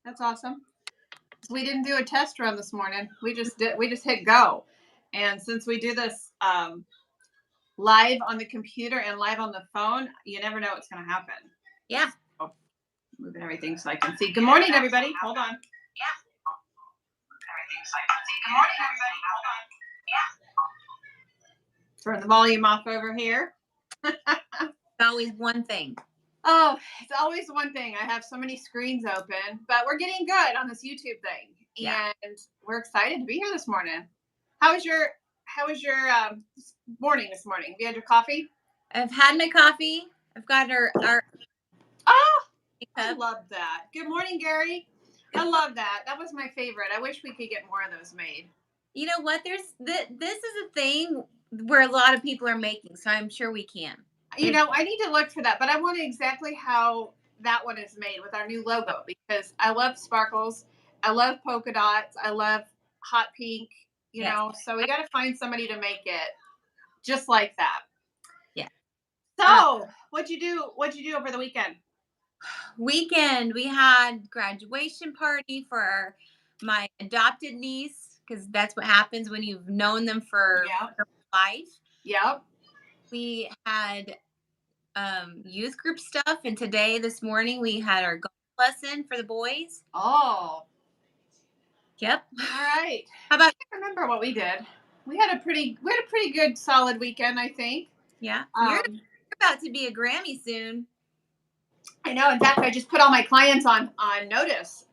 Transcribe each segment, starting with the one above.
That's awesome. We didn't do a test run this morning. We just hit go. And since we do this live on the computer and live on the phone, you never know what's going to happen. Yeah. So, moving everything so I can see. Good morning, everybody. Hold on. Yeah. Everything so I can see. Good morning, everybody. Hold on. Yeah. Turn the volume off over here. Always one thing. Oh, it's always one thing. I have so many screens open, but we're getting good on this YouTube thing, and we're excited to be here this morning. How was your morning this morning? Have you had your coffee? I've had my coffee. I've got our. Oh, I love that. Good morning, Gary. I love that. That was my favorite. I wish we could get more of those made. You know what? This is a thing where a lot of people are making, so I'm sure we can. You know, I need to look for that, but I want exactly how that one is made with our new logo, because I love sparkles. I love polka dots. I love hot pink, you know, so we got to find somebody to make it just like that. Yeah. So what'd you do over the weekend? We had graduation party for my adopted niece, because that's what happens when you've known them for life. Yep. We had youth group stuff, and this morning we had our golf lesson for the boys. Oh. Yep. All right. How about? I can't remember what we did. We had a pretty good solid weekend, I think. Yeah. You're about to be a Grammy soon. I know. In fact, I just put all my clients on notice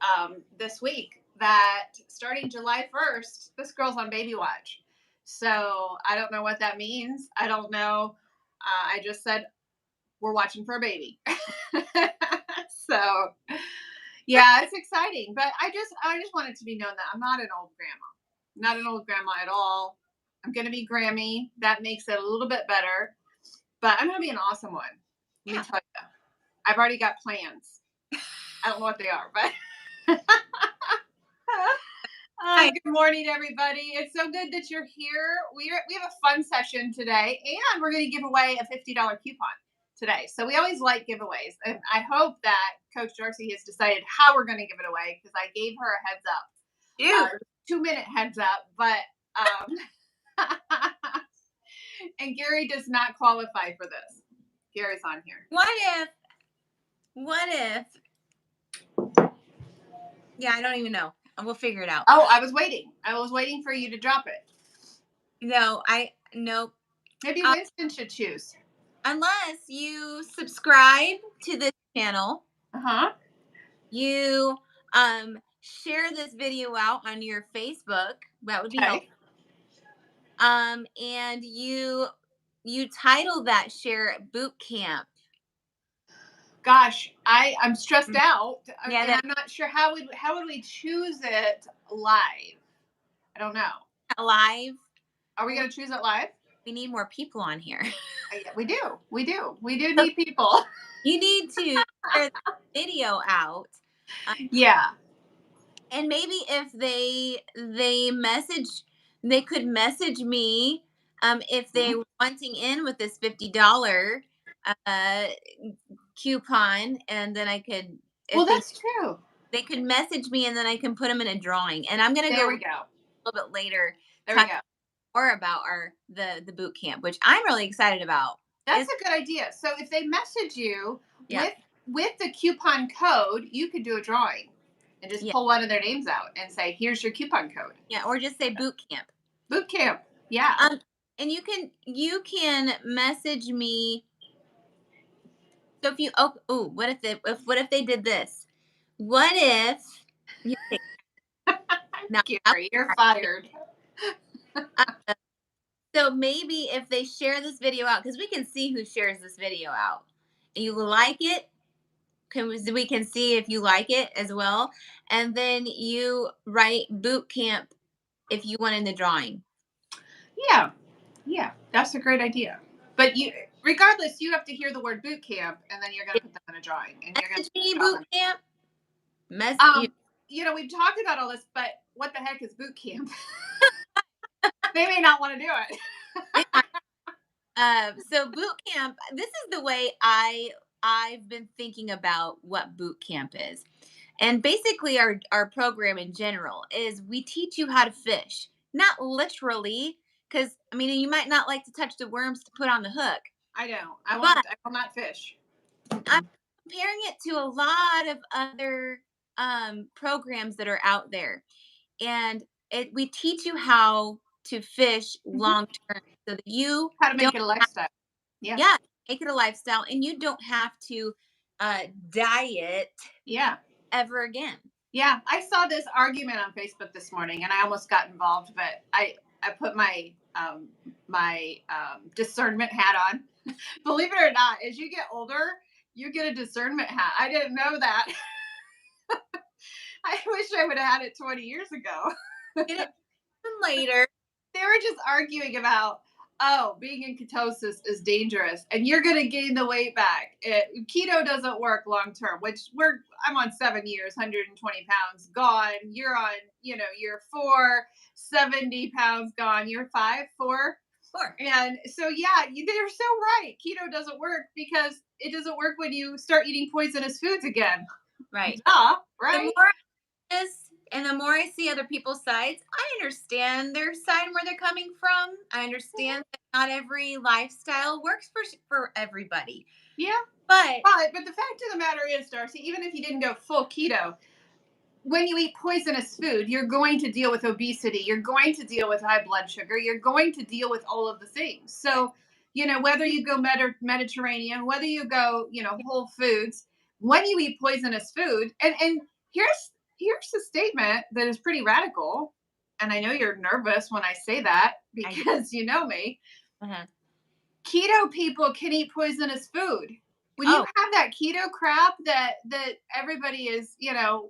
this week that starting July 1st, this girl's on baby watch. So I don't know what that means. I don't know. I just said we're watching for a baby. So yeah, it's exciting. But I just want it to be known that I'm not an old grandma. Not an old grandma at all. I'm going to be Grammy. That makes it a little bit better. But I'm going to be an awesome one. Let me tell you. I've already got plans. I don't know what they are, but good morning, everybody. It's so good that you're here. We have a fun session today, and we're going to give away a $50 coupon today. So we always like giveaways, and I hope that Coach Darcy has decided how we're going to give it away, because I gave her a heads up. 2-minute heads up, but and Gary does not qualify for this. Gary's on here. What if I don't even know. We'll figure it out. Oh, I was waiting for you to drop it. Nope. Maybe Winston should choose. Unless you subscribe to this channel. You share this video out on your Facebook. That would be helpful. And you title that share boot camp. Gosh, I'm stressed out. Yeah, and I'm not sure how would we choose it live. I don't know. Live? Are we going to choose it live? We need more people on here. We do need people. You need to share the video out. Yeah. And maybe if they could message me if they were wanting in with this $50 coupon, and then I could. That's true. They could message me, and then I can put them in a drawing. And I'm going to go a little bit later. There we go. More about the boot camp, which I'm really excited about. That's a good idea. So if they message you with the coupon code, you could do a drawing and just pull one of their names out and say, "Here's your coupon code." Yeah, or just say boot camp. Boot camp. Yeah. And you can message me. So if you what if they did this? What if now Gary, you're fired. So maybe if they share this video out, because we can see who shares this video out, and you like it, we can see if you like it as well, and then you write boot camp if you want in the drawing. Yeah, that's a great idea. But regardless, you have to hear the word boot camp, and then you're going to put them in a drawing. And you're going to boot camp. We've talked about all this, but what the heck is boot camp? They may not want to do it. So boot camp, this is the way I've been thinking about what boot camp is. And basically, our program in general is we teach you how to fish, not literally, because I mean, you might not like to touch the worms to put on the hook, I don't. but I will not fish. I'm Mm-mm. comparing it to a lot of other programs that are out there, and we teach you how to fish Mhm. long term so that you How to make don't it a have, lifestyle. Yeah. yeah, make it a lifestyle and you don't have to diet Yeah. ever again. Yeah. I saw this argument on Facebook this morning, and I almost got involved, but I put my discernment hat on. Believe it or not, as you get older, you get a discernment hat. I didn't know that. I wish I would have had it 20 years ago. Get it later. They were just arguing about, oh, being in ketosis is dangerous and you're going to gain the weight back. Keto doesn't work long term, which I'm on 7 years, 120 pounds gone. You're on, year 4, 70 pounds gone. You're 5, 4. Sure. And so, yeah, they're so right. Keto doesn't work because it doesn't work when you start eating poisonous foods again. Right. Duh, The right? more this and the more I see other people's sides, I understand their side and where they're coming from. I understand that not every lifestyle works for everybody. Yeah. But But the fact of the matter is, Darcy, even if you didn't go full keto, when you eat poisonous food, you're going to deal with obesity. You're going to deal with high blood sugar. You're going to deal with all of the things. So, whether you go Mediterranean, whether you go, whole foods, when you eat poisonous food, and here's a statement that is pretty radical. And I know you're nervous when I say that I do. because you know me. Uh-huh. Keto people can eat poisonous food. When you Oh, have that keto crap that everybody is,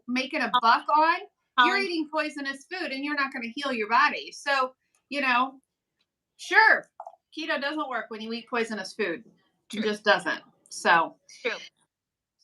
making a buck on, you're Colin, eating poisonous food and you're not going to heal your body. So, you know, sure, keto doesn't work when you eat poisonous food. It true, just doesn't. So, true.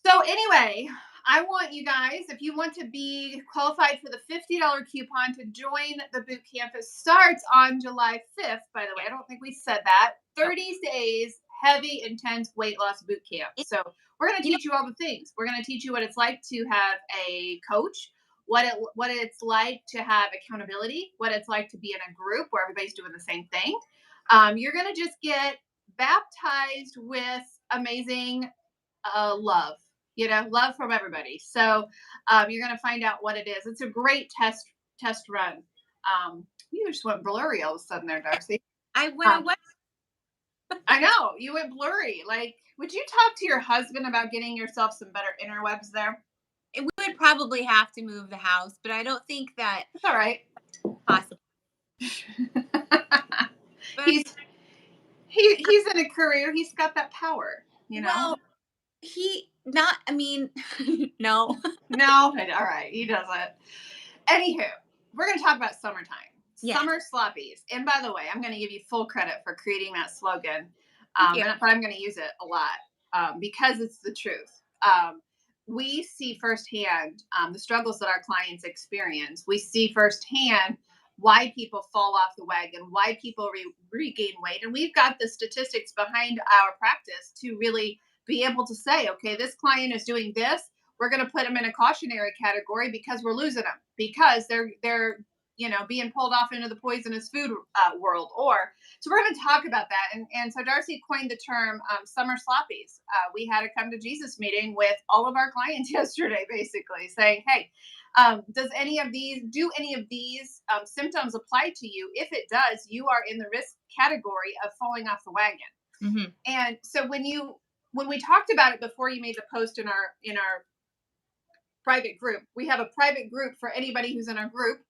so anyway, I want you guys, if you want to be qualified for the $50 coupon to join the boot camp, it starts on July 5th, by the way. Yeah. I don't think we said that. Oh, 30 days, heavy, intense weight loss boot camp. it, So we're going to you know, teach you all the things. We're going to teach you what it's like to have a coach, what it's like to have accountability, what it's like to be in a group where everybody's doing the same thing. You're going to just get baptized with amazing love from everybody. So you're going to find out what it is. It's a great test run. You just went blurry all of a sudden there, Darcy. I went um, away. I know you went blurry. Like, would you talk to your husband about getting yourself some better interwebs there? We would probably have to move the house, but I don't think that It's all right. possible. But he's he's in a career. He's got that power. well, he not. I mean, no. No, all right. He doesn't. Anywho, we're going to talk about summertime. Yes. Summer Sloppies. And by the way, I'm going to give you full credit for creating that slogan, Thank you. but I'm going to use it a lot because it's the truth. We see firsthand the struggles that our clients experience. We see firsthand why people fall off the wagon, why people regain weight. And we've got the statistics behind our practice to really be able to say, okay, this client is doing this. We're going to put them in a cautionary category because we're losing them because they're being pulled off into the poisonous food world. Or so we're going to talk about that. And so Darcy coined the term summer sloppies. We had a come to Jesus meeting with all of our clients yesterday, basically saying, hey, do any of these symptoms apply to you? If it does, you are in the risk category of falling off the wagon. Mm-hmm. And so when we talked about it before you made the post in our private group, we have a private group for anybody who's in our group.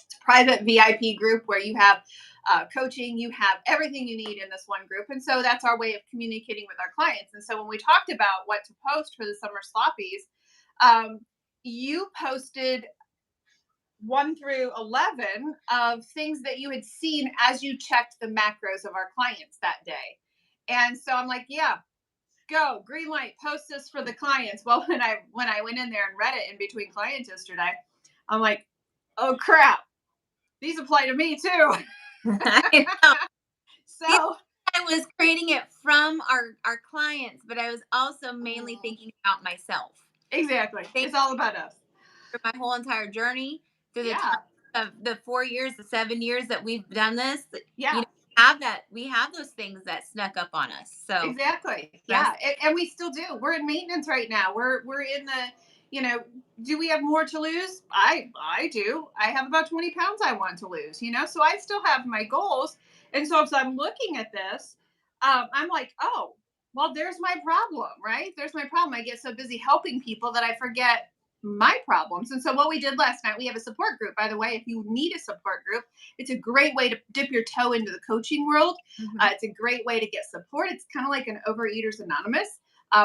It's a private VIP group where you have coaching, you have everything you need in this one group. And so that's our way of communicating with our clients. And so when we talked about what to post for the summer sloppies, you posted 1 through 11 of things that you had seen as you checked the macros of our clients that day. And so I'm like, yeah, go, green light, post this for the clients. Well, when I went in there and read it in between clients yesterday, I'm like, oh crap, these apply to me too. I know. So I was creating it from our clients, but I was also mainly thinking about myself. Exactly. Thank It's all about us. you for my whole entire journey through the Yeah. time of the 4 years, the 7 years that we've done this. You Yeah. know, we have those things that snuck up on us. So Exactly. rest, Yeah, and we still do. We're in maintenance right now. We're in the, you know, do we have more to lose? I do. I have about 20 pounds I want to lose. So I still have my goals. And so as I'm looking at this, I'm like, oh, well, there's my problem, right? There's my problem. I get so busy helping people that I forget my problems. And so what we did last night, we have a support group. By the way, if you need a support group, it's a great way to dip your toe into the coaching world. mhm. It's a great way to get support. It's kind of like an Overeaters Anonymous,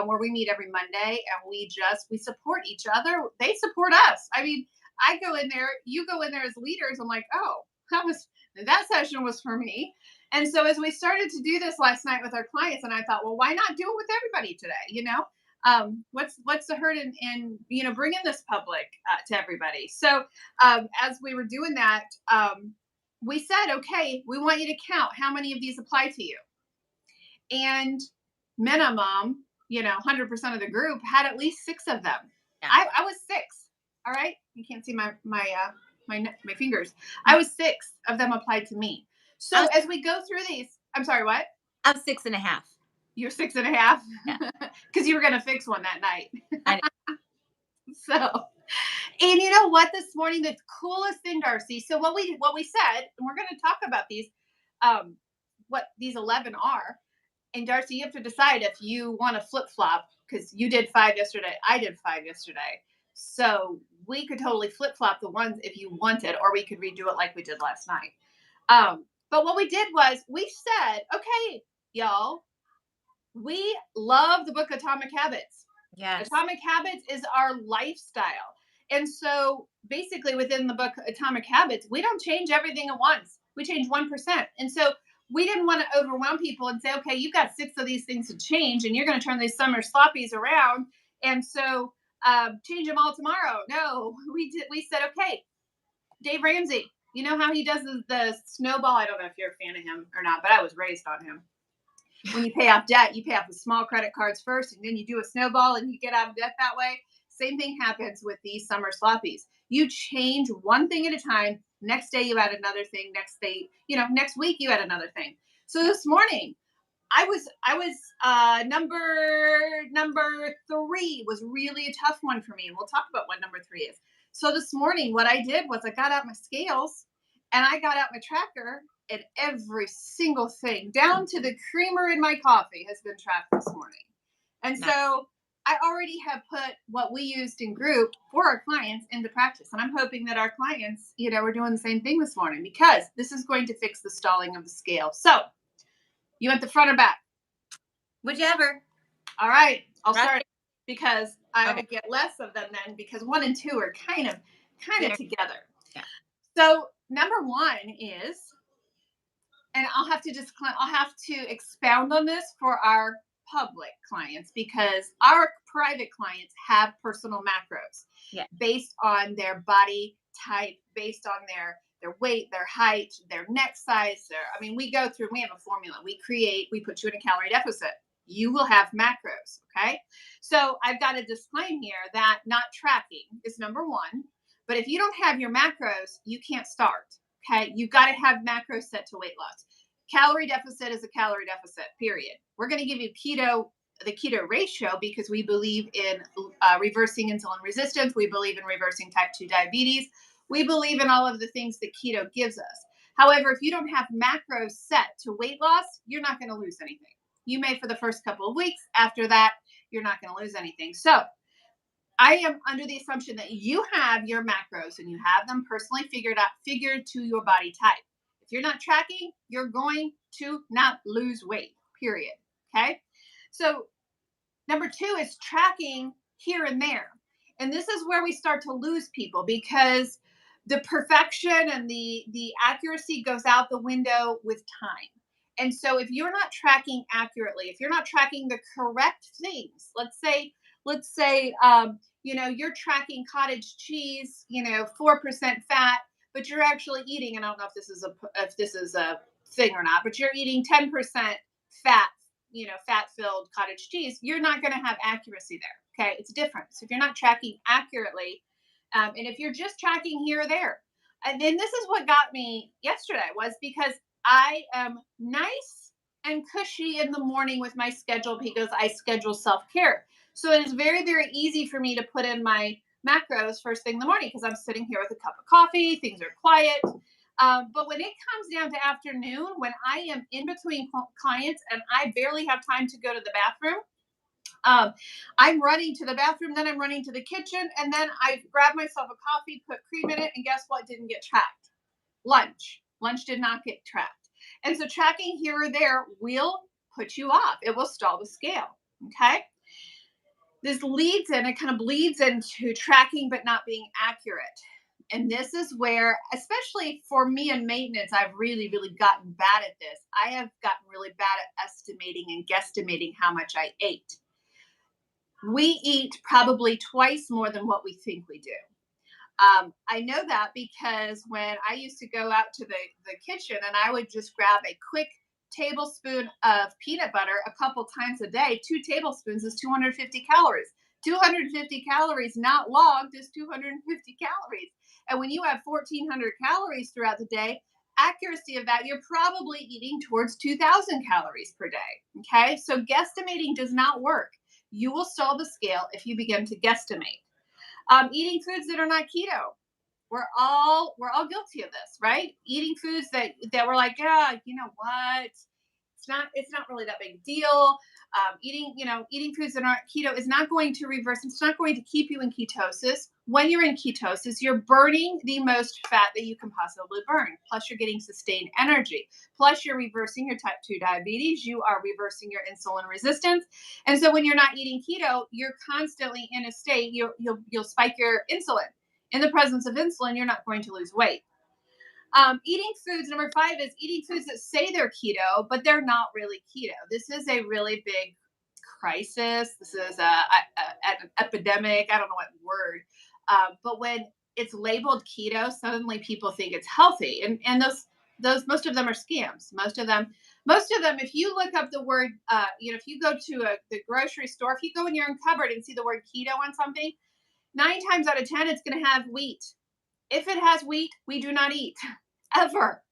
where we meet every Monday and we support each other. They support us. I mean, I go in there, you go in there as leaders. I'm like, oh, that session was for me. And so as we started to do this last night with our clients, and I thought, well, why not do it with everybody today? What's the hurt in bringing this public to everybody? So as we were doing that, we said, okay, we want you to count how many of these apply to you. And minimum, 100% of the group had at least 6 of them. Yeah. I was 6. All right. You can't see my fingers. I was 6 of them applied to me. I So was, as we go through these, I'm sorry, what? I was 6.5. You're 6.5 Yeah. because you were going to fix one that night. I know. So, and you know what? This morning, the coolest thing, Darcy. So what we said, and we're going to talk about these, what these 11 are. And Darcy, you have to decide if you want to flip flop because you did 5 yesterday. I did 5 yesterday. So we could totally flip flop the ones if you wanted, or we could redo it like we did last night. But what we did was we said, okay, y'all, we love the book Atomic Habits. Yes. Atomic Habits is our lifestyle. And so basically within the book Atomic Habits, we don't change everything at once. We change 1%. And so we didn't want to overwhelm people and say, okay, you've got 6 of these things to change and you're going to turn these Summer Sloppies around. And so change them all tomorrow. No, we said, okay, Dave Ramsey, you know how he does the snowball? I don't know if you're a fan of him or not, but I was raised on him. When you pay off debt, you pay off the small credit cards first, and then you do a snowball and you get out of debt that way. Same thing happens with these Summer Sloppies. You change one thing at a time. Next day, you add another thing. Next week, you add another thing. So this morning, I was number 3 was really a tough one for me, and we'll talk about what number 3 is. So this morning, what I did was I got out my scales and I got out my tracker, and every single thing, down to the creamer in my coffee, has been tracked this morning. And Nice. so I already have put what we used in group for our clients into practice. And I'm hoping that our clients, are doing the same thing this morning because this is going to fix the stalling of the scale. So you want the front or back? Whichever. All right. I'll Right. start because I Okay. will get less of them then because 1 and 2 are kind of There. together. Yeah. So number 1 is, and I'll have to expound on this for our public clients because our private clients have personal macros Yeah. based on their body type, based on their weight, their height, their neck size. We go through, we have a formula. We put you in a calorie deficit. You will have macros. Okay. So I've got to disclaim here that not tracking is number 1. But if you don't have your macros, you can't start. Okay. You've got to have macros set to weight loss. Calorie deficit is a calorie deficit, period. We're going to give you the keto ratio because we believe in reversing insulin resistance. We believe in reversing type 2 diabetes. We believe in all of the things that keto gives us. However, if you don't have macros set to weight loss, you're not going to lose anything. You may for the first couple of weeks. After that, you're not going to lose anything. So I am under the assumption that you have your macros and you have them personally figured to your body type. If you're not tracking, you're going to not lose weight, period. Okay. So number 2 is tracking here and there. And this is where we start to lose people because the perfection and the accuracy goes out the window with time. And so if you're not tracking accurately, if you're not tracking the correct things, let's say you're tracking cottage cheese, 4% fat, but you're actually eating, and I don't know if this is a thing or not, but you're eating 10% fat, fat-filled cottage cheese, you're not going to have accuracy there. Okay, it's different. So if you're not tracking accurately, and if you're just tracking here or there, and then this is what got me yesterday was because I am nice and cushy in the morning with my schedule because I schedule self care. So it is very, very easy for me to put in my macros first thing in the morning because I'm sitting here with a cup of coffee, things are quiet. But when it comes down to afternoon, when I am in between clients and I barely have time to go to the bathroom, um, I'm running to the bathroom, then I'm running to the kitchen, and then I grab myself a coffee, put cream in it, and guess what didn't get tracked? Lunch. Lunch did not get tracked. And so tracking here or there will put you off. It will stall the scale. Okay. This leads in, it kind of bleeds into tracking but not being accurate. And this is where, especially for me in maintenance, I've really, really gotten bad at this. I have gotten really bad at estimating and guesstimating how much I ate. We eat probably twice more than what we think we do. I know that because when I used to go out to the kitchen and I would just grab a quick tablespoon of peanut butter a couple times a day, 2 tablespoons is 250 calories. 250 calories not logged is 250 calories. And when you have 1,400 calories throughout the day, accuracy of that, you're probably eating towards 2,000 calories per day. Okay. So guesstimating does not work. You will stall the scale if you begin to guesstimate. Eating foods that are not keto. We're all guilty of this, right? Eating foods that we're like, yeah, you know what? It's not really that big a deal. Eating foods that aren't keto is not going to reverse. It's not going to keep you in ketosis. When you're in ketosis, you're burning the most fat that you can possibly burn. Plus, you're getting sustained energy. Plus, you're reversing your type 2 diabetes. You are reversing your insulin resistance. And so, when you're not eating keto, you're constantly in a state. You'll spike your insulin. In the presence of insulin, you're not going to lose weight. Eating foods, number 5 is eating foods that say they're keto, but they're not really keto. This is a really big crisis. This is an epidemic. I don't know what word, but when it's labeled keto, suddenly people think it's healthy, and those most of them are scams. Most of them. If you look up the word, if you go to the grocery store, if you go in your own cupboard and see the word keto on something, 9 times out of 10, it's going to have wheat. If it has wheat, we do not eat ever.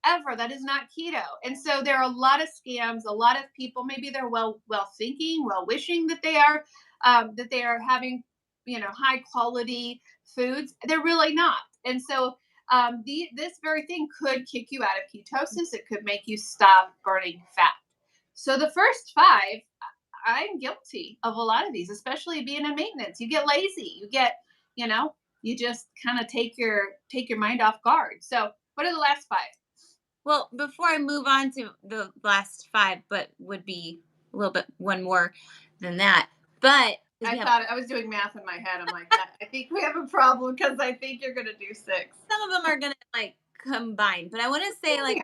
Ever. That is not keto. And so there are a lot of scams. A lot of people, maybe they're well thinking, well wishing that they are having high quality foods. They're really not. And so this very thing could kick you out of ketosis. It could make you stop burning fat. So the first 5, I'm guilty of a lot of these, especially being in maintenance. You get lazy. You know, you just kind of take your mind off guard. So what are the last 5? Well, before I move on to the last 5, but would be a little bit one more than that. But 'cause we I have thought I was doing math in my head. I'm like, I think we have a problem because I think you're gonna do 6. some of them are gonna like combine, but I want to say like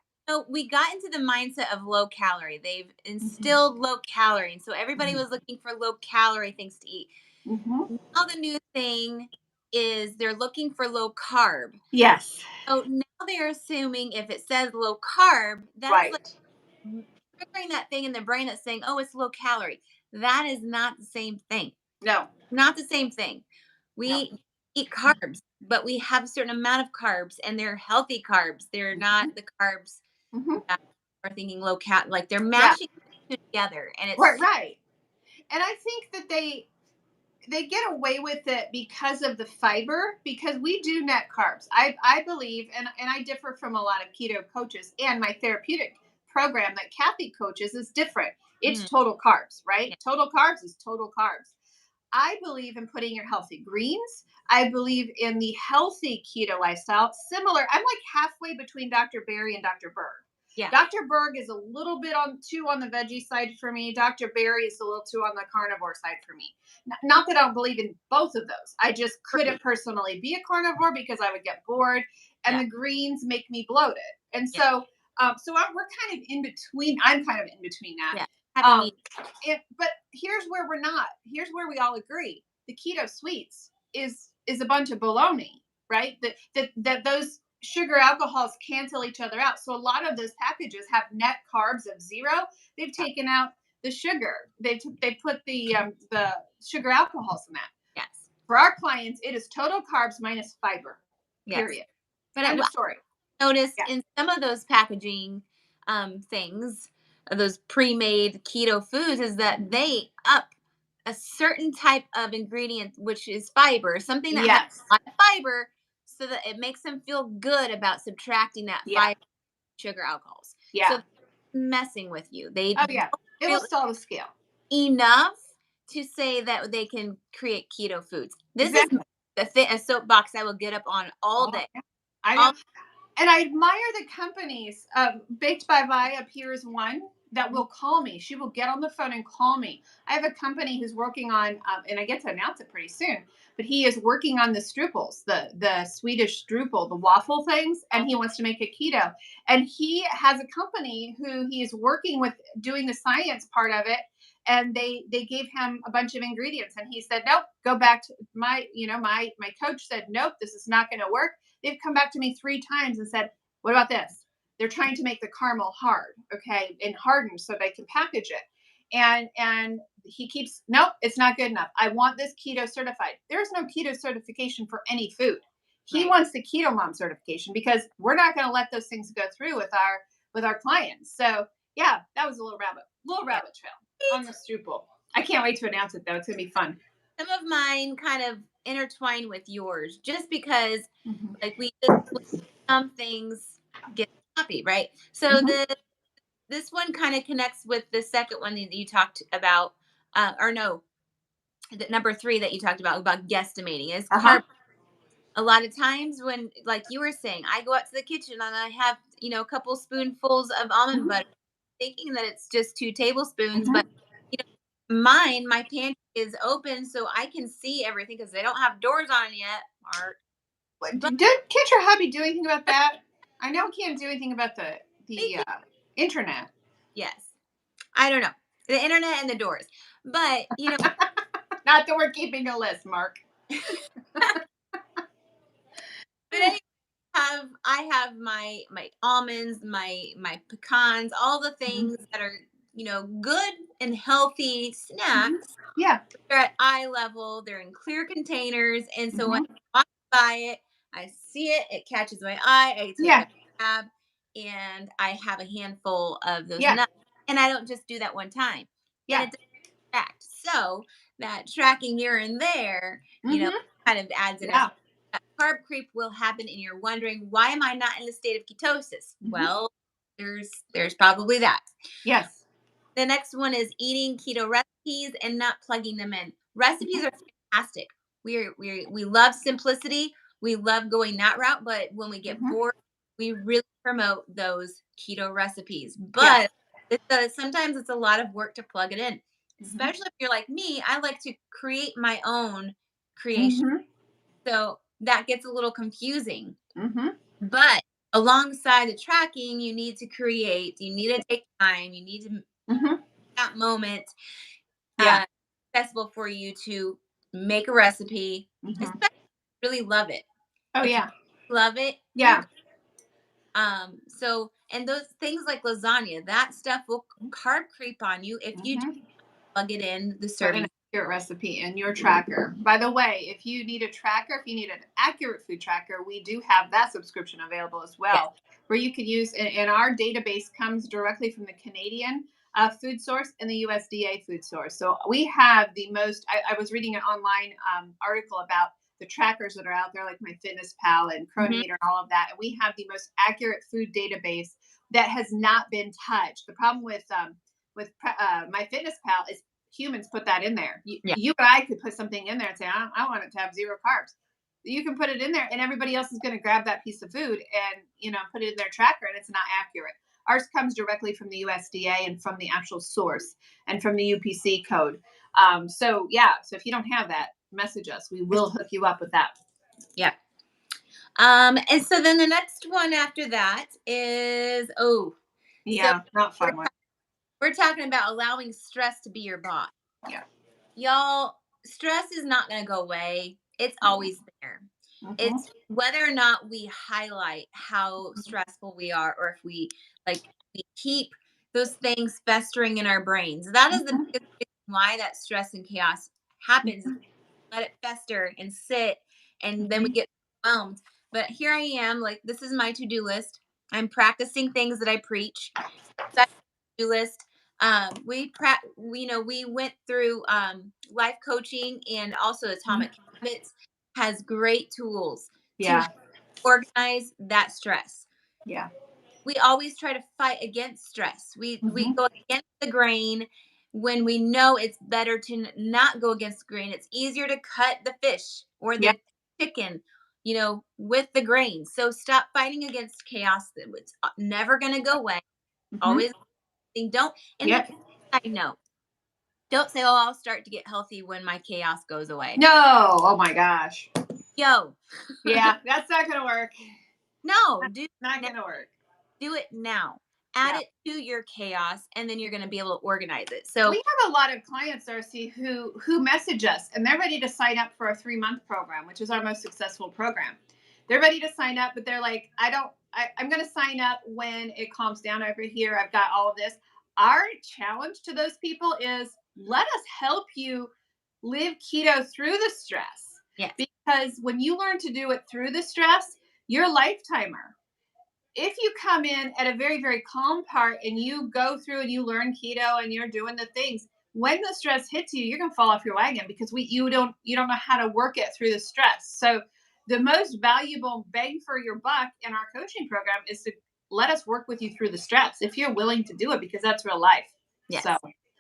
we got into the mindset of low calorie. They've Hmm. instilled low calorie, and so everybody was looking for low calorie things to eat. Hmm. Now the new thing is they're looking for low carb. Yes. So now they're assuming if it says low carb, that is like Right. triggering that thing in the brain that's saying, "Oh, it's low calorie." That is not the same thing. No. Not the same thing. No. We eat carbs, but we have a certain amount of carbs, and they're healthy carbs. They're not Hmm. the carbs Hmm. that are thinking low cal. Like they're Yeah. mashing it together, and Right. it's Right. And I think that they get away with it because of the fiber, because we do net carbs. I believe, and I differ from a lot of keto coaches, and my therapeutic program that Kathy coaches is different. It's mm, total carbs, right? yeah, Total carbs is total carbs. I believe in putting your healthy greens. I believe in the healthy keto lifestyle. Similar, I'm like halfway between Dr. Berry and Dr. Berg. yeah, Dr. Berg is a little bit on the veggie side for me. Dr. Berry is a little too on the carnivore side for me. Not that I don't believe in both of those. I just couldn't personally be a carnivore because I would get bored, and yeah, the greens make me bloated. And yeah, we're kind of in between. I'm kind of in between that. yeah. Happy Um, meat. but here's where we're not. Here's where we all agree. The keto sweets is a bunch of baloney, right? That those sugar alcohols cancel each other out. So a lot of those packages have net carbs of 0. They've taken out the sugar. They put the sugar alcohols in that. Yes. For our clients, it is total carbs minus fiber. Yes. Period. But End of story. noticed Yeah. in some of those packaging things, those pre-made keto foods, is that they up a certain type of ingredient, which is fiber, something that has Yes. a lot of fiber, so that it makes them feel good about subtracting that Yeah. fiber, sugar, alcohols. So Yeah. messing with you. They Oh don't yeah. It will feel stall the scale. enough to say that they can create keto foods. This is Exactly. a soapbox I will get up on all Oh, day. yeah. I know. All And I admire the companies. Baked by Vi up here is one that will call me. She will get on the phone and call me. I have a company who's working on, and I get to announce it pretty soon. But he is working on the strupels, the Swedish strupel, the waffle things, and he wants to make a keto. And he has a company who he is working with, doing the science part of it. And they gave him a bunch of ingredients, and he said, "Nope, go back to my coach said, nope, this is not going to work." They've come back to me 3 times and said, "What about this?" They're trying to make the caramel hard, okay, and hardened so they can package it. And he keeps, "Nope, it's not good enough. I want this keto certified." There is no keto certification for any food. He right. wants the keto mom certification because we're not going to let those things go through with our clients. So yeah, that was a little Yeah. rabbit trail on the Struple. I can't wait to announce it though. It's gonna be fun. Some of mine kind of intertwine with yours, just because Mm-hmm. like we just some things get sloppy, right? So Mm-hmm. this one kind of connects with the second one that you talked about, or no, the number three that you talked about guesstimating is Uh huh. carb. A lot of times when, like you were saying, I go out to the kitchen and I have, a couple spoonfuls of almond Mm-hmm. butter, thinking that it's just 2 tablespoons, but Mm-hmm. you know, my pantry is open so I can see everything because they don't have doors on it yet, Mark. But Can't your hubby do anything about that? I know he can't do anything about they the can, internet. yes, I don't know, the internet and the doors, but Not that we're keeping a list, Mark. but I have my almonds, my pecans, all the Mm-hmm. things that are good and healthy Mm-hmm. snacks. Yeah. They're at eye level. They're in clear containers, and so when Mm-hmm. I walk by it, I see it. It catches my eye. I take Yeah. a grab, and I have a handful of those Yeah. nuts. And I don't just do that one time, and Yeah. it tracked. So that tracking here and there, Mm-hmm. kind of adds an Yeah. extra. Carb creep will happen, and you're wondering, why am I not in a state of ketosis? Mm-hmm. Well, there's probably that. Yes. The next one is eating keto recipes and not plugging them in. Recipes Mm-hmm. are fantastic. We love simplicity. We love going that route, but when we get Mm-hmm. bored, we really promote those keto recipes. Yes. But sometimes it's a lot of work to plug it in, Mm-hmm. especially if you're like me. I like to create my own creation, Mm-hmm. so that gets a little confusing. Mm-hmm. But alongside the tracking, you need to create. You need to take time. You need to Mm-hmm. that moment Yeah. accessible for you to make a recipe, Mm-hmm. especially if you really love it. Oh If you yeah. love it, you're Yeah. good. So and those things like lasagna, that stuff will carb creep on you if you Mm-hmm. plug it in the So an serving. accurate recipe in your tracker. By the way, if you need a tracker, if you need an accurate food tracker, we do have that subscription available as Yes. well, where you could use. And our database comes directly from the Canadian food source and the USDA food source. So we have the most. I was reading an online article about the trackers that are out there, like MyFitnessPal and Mhm. Chronometer and all of that. And we have the most accurate food database that has not been touched. The problem with MyFitnessPal is humans put that in there. You, Yeah. you and I could put something in there and say, I want it to have 0 carbs. You can put it in there, and everybody else is going to grab that piece of food and put it in their tracker, and it's not accurate. Ours comes directly from the USDA and from the actual source and from the UPC code. So yeah, so if you don't have that, message us. We will hook you up with that. Yeah. And so then the next one after that is so Yeah, not we're fun one. we're talking about allowing stress to be your boss. Yeah. Y'all, stress is not going to go away. It's always there. Mm-hmm. It's whether or not we highlight how stressful we are, or if we like we keep those things festering in our brains. That is the biggest reason why that stress and chaos happens. Let it fester and sit, and then we Mhm. get overwhelmed. But here I am, like, this is my to-do list. I'm practicing things that I preach. That to-do list. We went through life coaching, and also Mhm. Atomic Habits has great tools to Yeah. organize that stress. Yeah. We always try to fight against stress. We Mhm. go against the grain when we know it's better to not go against the grain. It's easier to cut the fish or Yeah. the chicken, with the grain. So stop fighting against chaos. It's never going to go away. Mhm. Always don't. And then, Yep. side note, don't say, "Oh, I'll start to get healthy when my chaos goes away." No. Oh my gosh. Yo, Yeah, that's not gonna work. no, do Not gonna work. do it now. Add Yeah. it to your chaos, and then you're going to be able to organize it. So We have a lot of clients, Darcy, who message us and they're ready to sign up for a 3 month program, which is our most successful program. They're ready to sign up, but they're like, I'm going to sign up when it calms down over here. I've got all of this. Our challenge to those people is let us help you live keto through the stress. yes, Because when you learn to do it through the stress, you're a lifetimer. If you come in at a very, very calm part and you go through and you learn keto and you're doing the things, when the stress hits you, you're gonna fall off your wagon because you don't know how to work it through the stress. So the most valuable bang for your buck in our coaching program is to let us work with you through the stress if you're willing to do it, because that's real life. So yes,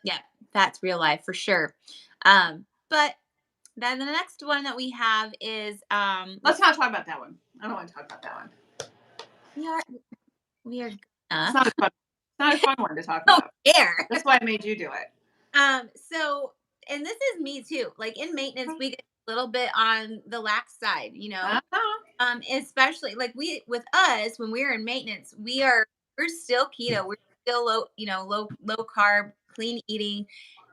yeah, that's real life for sure. But then the next one that we have is let's not talk about that one. I don't want to talk about that one. we are we are It's gonna not a fun. It's not a fun one to talk oh about. there. That's why I made you do it. So, and this is me too. Like in maintenance, we get a little bit on the lax side, Uh-huh. especially like we with us when we're in maintenance, we're still keto, we're still low carb, clean eating,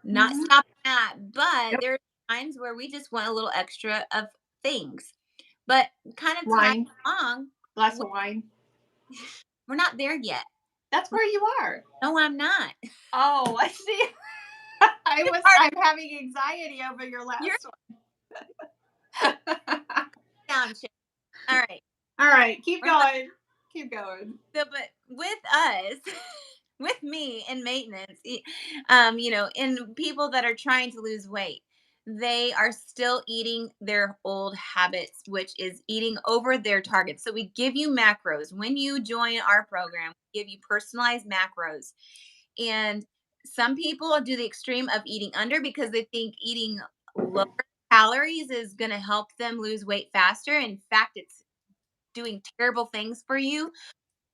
not Mhm. stopping that. But Yep. there are times where we just want a little extra of things. But kind of tag Wine, along, glass we- of wine. we're not there yet. That's where you are. No, I'm not. Oh, I see. I'm having anxiety over your You're last one. down, chick. All right. All right, keep We're not going. Keep going. so, but with us, with me in maintenance, and people that are trying to lose weight, they are still eating their old habits, which is eating over their targets. So we give you macros. When you join our program, we give you personalized macros. And some people do the extreme of eating under because they think eating lower calories is going to help them lose weight faster. In fact, it's doing terrible things for you.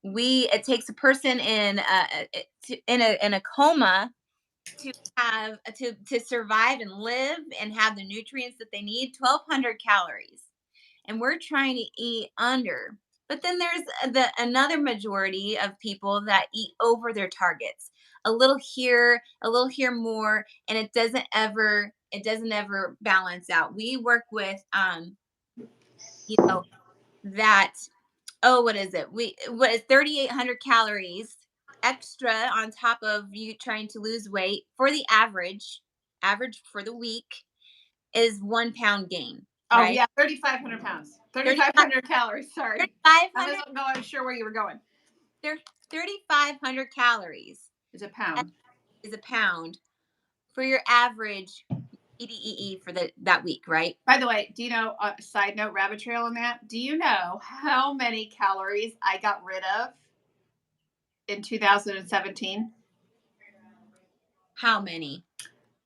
We It takes a person in a coma to survive and live and have the nutrients that they need. 1,200 calories, and we're trying to eat under. But then there's the another majority of people that eat over their targets, a little here more, and it doesn't ever balance out. We work with you know that what is it? What is 3,800 calories extra on top of you trying to lose weight for the average for the week is 1 pound gain, Oh right? yeah, 3,500 pounds. 35 3,500 calories. Sorry, I 3,500 wasn't going sure where you were going. there 3,500 calories It's a pound. is a pound for your average EDEE for that week, right? By the way, do you know, side note, rabbit trail on that? Do you know how many calories I got rid of in 2017? How many?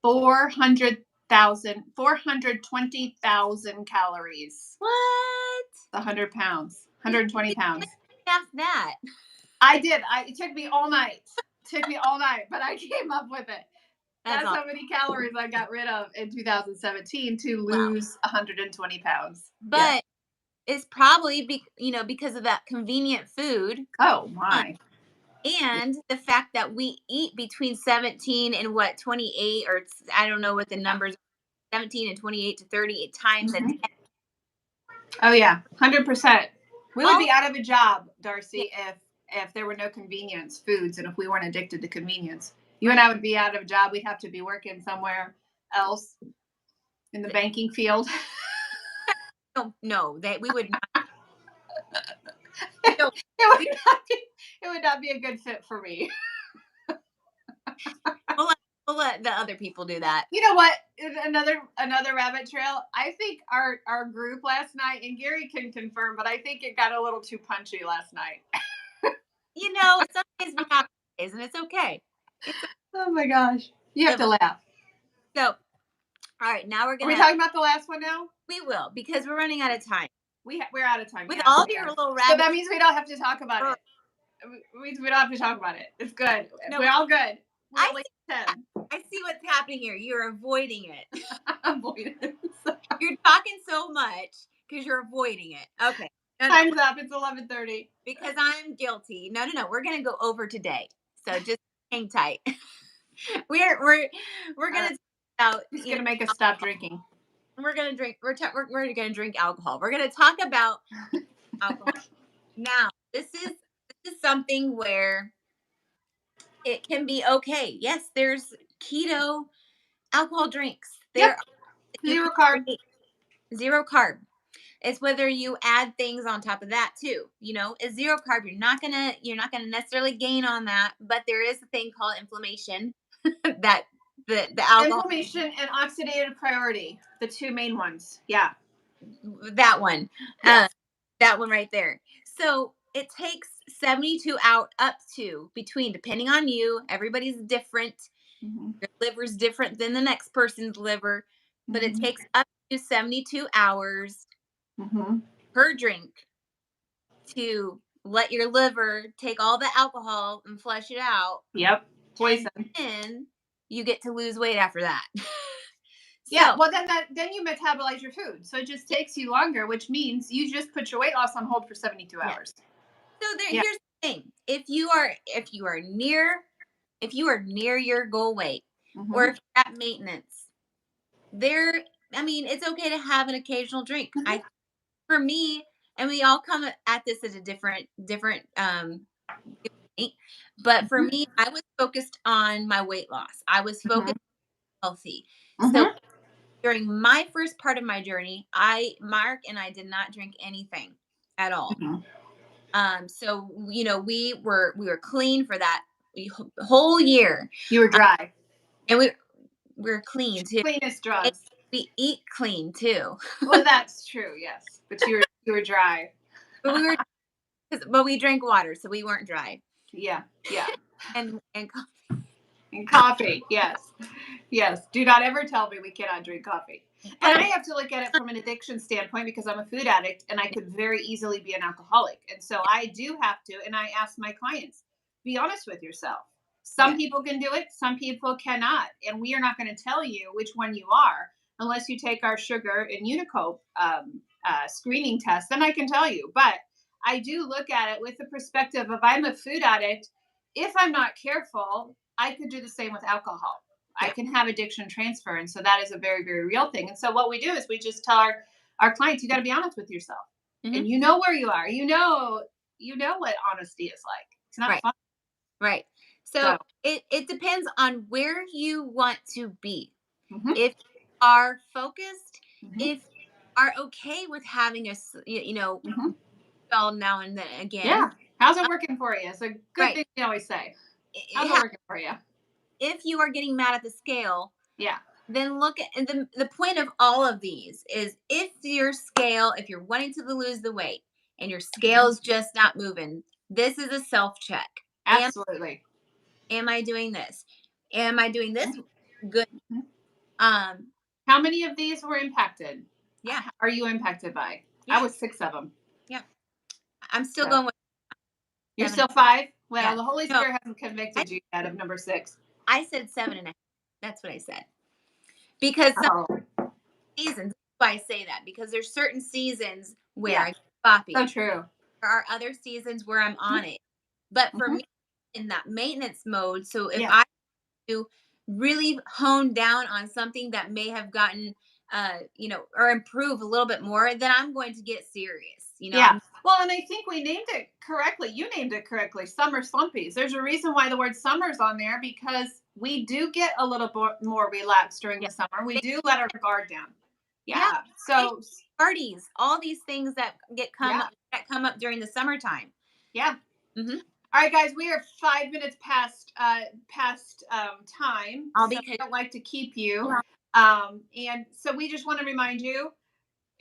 420,000 calories. What? 100 pounds, You 120 pounds. half that. I did. It took me all night. But I came up with it. That's That's all. how many calories I got rid of in 2017 to Wow. lose 120 pounds. Yes. But it's probably because of that convenient food, Oh um, my. and the fact that we eat between 17 and 28, or I don't know what the Yeah. numbers, 17 and 28 to 38 times a Mhm. day. Oh yeah, 100%. We would All be out of a job, yeah, Darcy, if there were no convenience foods and if we weren't addicted to convenience. You and I would be out of a job. We'd have to be working somewhere else in the banking field. No, no, that we would not. it, No, would we, not be, it would not be a good fit for me. we'll let, we'll let the other people do that. You know what? Another rabbit trail. I think our group last night, and Gary can confirm, but I think it got a little too punchy last night. Some days we have days, and it's okay. It's Oh my gosh, you have okay. to laugh. So, all right, now Are we talking about the last one now? we will, because we're running out of time. We're out of time. With Yeah, all of we your are. little So rabbit. that means we don't have to talk about Or- it. We don't have to talk about it. It's good. No, We're all good. We're I only 10. I see what's happening here. You're avoiding it. Avoidance. You're talking so much because you're avoiding it. Okay. No, no, Time's up. It's 11:30. because I'm guilty. No, no, no. We're gonna go over today. So just hang tight. We're gonna talk about Who's gonna make us stop drinking? we're gonna drink we're gonna drink alcohol. We're gonna talk about alcohol. Now, this is something where it can be okay. Yes, there's keto alcohol drinks. Yep. There you Zero can carb. create zero carb. It's whether you add things on top of that too. It's zero carb. You're not gonna necessarily gain on that, but there is a thing called inflammation that the alcohol, Inflammation and oxidative priority, the two main ones. Yeah. that one. Yes. That one right there. So it takes 72 out up to between, depending on you, everybody's different. Mm-hmm. Your liver's different than the next person's liver, but it Mm-hmm. takes up to 72 hours Mm-hmm. per drink to let your liver take all the alcohol and flush it out. Yep. Poison. And then you get to lose weight after that. Yeah, well then you metabolize your food. So it just takes you longer, which means you just put your weight loss on hold for 72 Yeah. hours. So here's the thing. If you are near your goal weight, Mm-hmm. or if you're at maintenance, it's okay to have an occasional drink. Mm-hmm. For me, and we all come at this at a different point, but for me, I was focused on my weight loss. I was focused on healthy. So Mm-hmm. during my first part of my journey, Mark and I did not drink anything at all. Mm-hmm. So we were clean for that whole year. You were dry. And we're clean too. Clean as And drugs. we eat clean too. Well, that's true, yes. But you were dry. But we drank water, so we weren't dry. Yeah, yeah. And And coffee, yes. Yes. Do not ever tell me we cannot drink coffee. And I have to look at it from an addiction standpoint because I'm a food addict and I could very easily be an alcoholic. And so I do have to, and I ask my clients, be honest with yourself. Some people can do it, some people cannot. And we are not going to tell you which one you are unless you take our sugar and Unicope screening test. Then I can tell you. But I do look at it with the perspective of I'm a food addict. If I'm not careful, I could do the same with alcohol. I can have addiction transfer. And so that is a very, very real thing. And so what we do is we just tell our clients, you got to be honest with yourself. Mhm. And you know where you are. You know what honesty is like. It's not fun. Right. So it depends on where you want to be. Mhm. If you are focused, Mhm. if you are okay with having Mhm. spell now and then again. Yeah. How's it working for you? It's a good thing we always say. How's it It- working for you? If you are getting mad at the scale, Yeah. then look at, and the point of all of these is if you're wanting to lose the weight and your scale's just not moving, this is a self check. Absolutely. Am I doing this? Am I doing this good? Mhm. Um, How many of these were impacted? Yeah. Are you impacted by? Yeah. I was 6 of them. Yeah. I'm still going with You're 7. still 5? Well, Yeah. the Holy No, Spirit hasn't convicted you yet of number 6. I said 7.5. That's what I said. Because some seasons, that's why I say that, because there's certain seasons where I get sloppy. So true. There are other seasons where I'm on it. But for Mhm. me, in that maintenance mode, so if Yeah. I do really hone down on something that may have gotten or improve a little bit more, then I'm going to get serious. Yeah. Well, and I think we named it correctly. You named it correctly. Summer Slumpies. There's a reason why the word summer's on there because we do get a little more relaxed during Yeah. the summer. We do let our guard down. Yeah. Yeah. So Parties, all these things that yeah, come up during the summertime. yeah. Hmm. All right, guys, we are 5 minutes past time, All so because I don't like to keep you. yeah. And so we just want to remind you,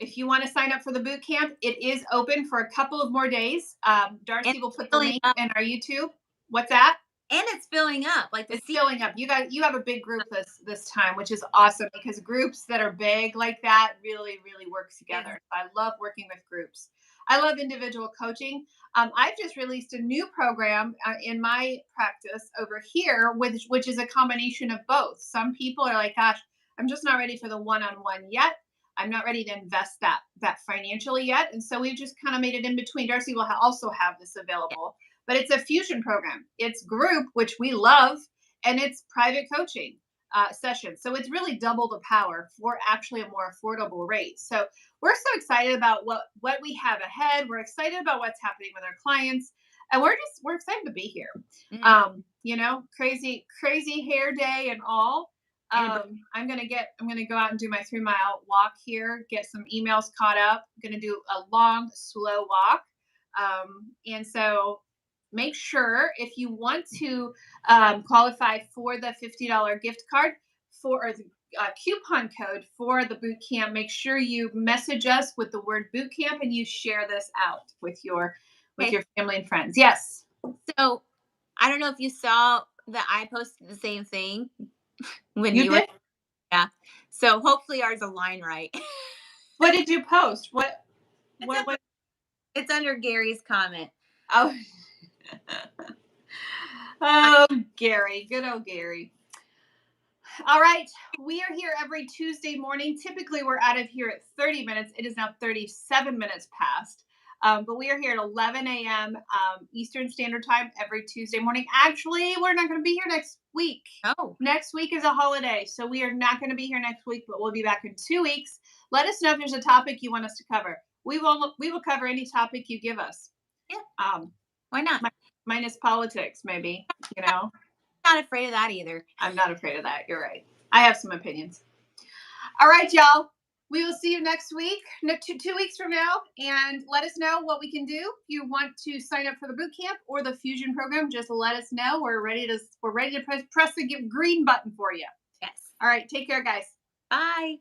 if you want to sign up for the boot camp, it is open for a couple of more days. And Darcy will it's put the filling link up. in our YouTube. What's that? And it's filling up. Like the It's seat. filling up. You have a big group this time, which is awesome because groups that are big like that really work together. I love working with groups. I love individual coaching. I've just released a new program in my practice over here, which is a combination of both. Some people are like, "Gosh, I'm just not ready for the one-on-one yet. I'm not ready to invest that financially yet," and so we've just kind of made it in between. Darcy will also have this available, but it's a fusion program. It's group, which we love, and it's private coaching sessions. So it's really double the power for actually a more affordable rate. So we're so excited about what we have ahead. We're excited about what's happening with our clients, and we're excited to be here. Mhm. Crazy hair day and all. And I'm gonna go out and do my 3 mile walk here, get some emails caught up. I'm gonna do a long, slow walk. And so make sure if you want to qualify for the $50 gift card or the coupon code for the boot camp, make sure you message us with the word boot camp and you share this out with okay. your family and friends. Yes. So I don't know if you saw that I posted the same thing when You you were. did? Yeah. So hopefully ours align right. What did you post? What It's what under, what it's under Gary's comment. oh oh Gary, good old Gary. All right. We are here every Tuesday morning. Typically, we're out of here at 30 minutes. It is now 37 minutes past. But we are here at 11 a.m. Eastern Standard Time every Tuesday morning. Actually, we're not going to be here next week. Oh, Next week is a holiday. So we are not going to be here next week, but we'll be back in 2 weeks. Let us know if there's a topic you want us to cover. We will cover any topic you give us. yeah. Um, Why not? Minus politics, maybe, you know. Not afraid of that either. I'm not afraid of that. You're right. I have some opinions. All right, y'all. We will see you next week, 2 weeks from now, and let us know what we can do. If you want to sign up for the boot camp or the fusion program, just let us know. We're ready to press the green button for you. Yes. All right, take care, guys. Bye.